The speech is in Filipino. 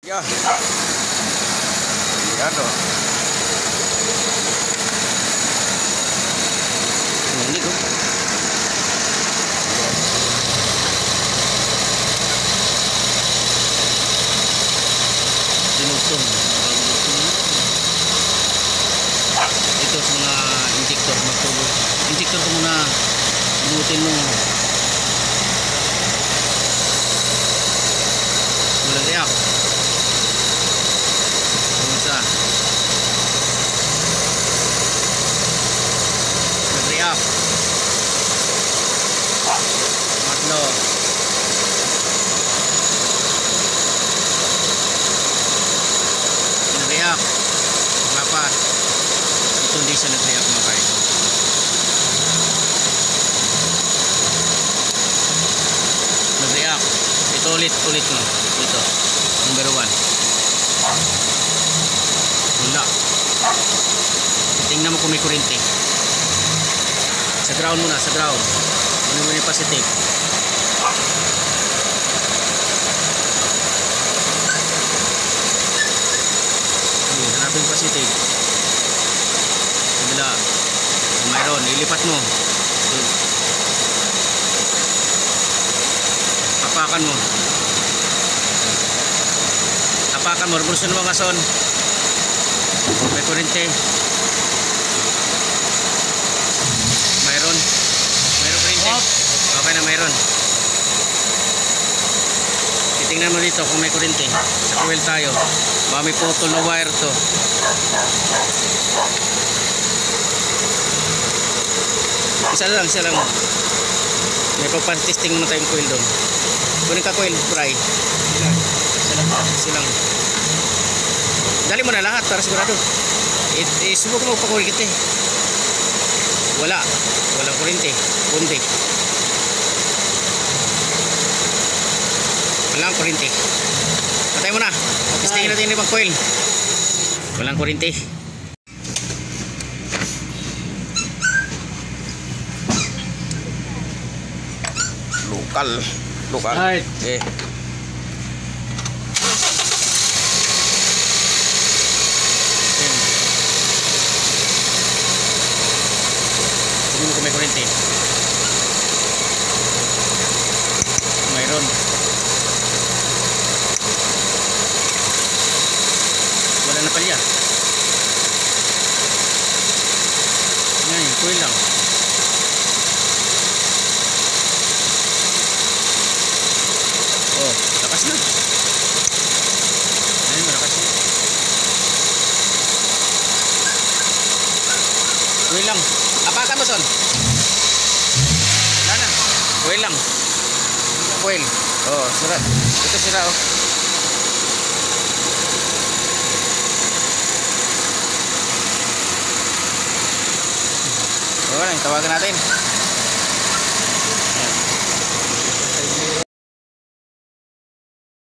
Ya. Lihat tuh. Ini tuh. Dinusung. Itu semua injektor turbo. Injektor ko muna bunutin mo. Wala react. Kumusta? Nag-react. Matlo. Nag-react. Mapas. Ito hindi siya nag-react mga kayo. Nag-react. Ito ulit mo. Ito. Number 1. Wala. Tingnan mo kung may kurente. Sa ground muna. Sa ground. Ano mo yung positive. Hanapin positive. Kabila. Mayroon. Ilipat mo. Apakan mo. Apakan mo. Revolution mo ngason. May kurente. Mayroon. Mayroon kurente. Okay na mayroon. Titingnan mo dito kung may kurente. Sa coil tayo. Baka may putol na wire to. Isa lang. May pagpatesting muna tayong coil doon. Kunin ka coil, fry. Silang. Dali mo na lahat para sigurado. Isubok mo pa kuryente. Walang kuryente. Kundi. Walang kuryente. Patay mo na. Testingin natin yung ibang coil. Walang kuryente. Lokal. Right. Okay. Hindi mo kung may kurente. Mayroon. Wala na palya. Ngayon, coil lang. Oh, lakas na. Ayun, malakas na. Coil lang. Apakan mo, son. Wala na. Coil lang. Coil. Oh, sira. Ito sira, oh. Wala, tawagan natin.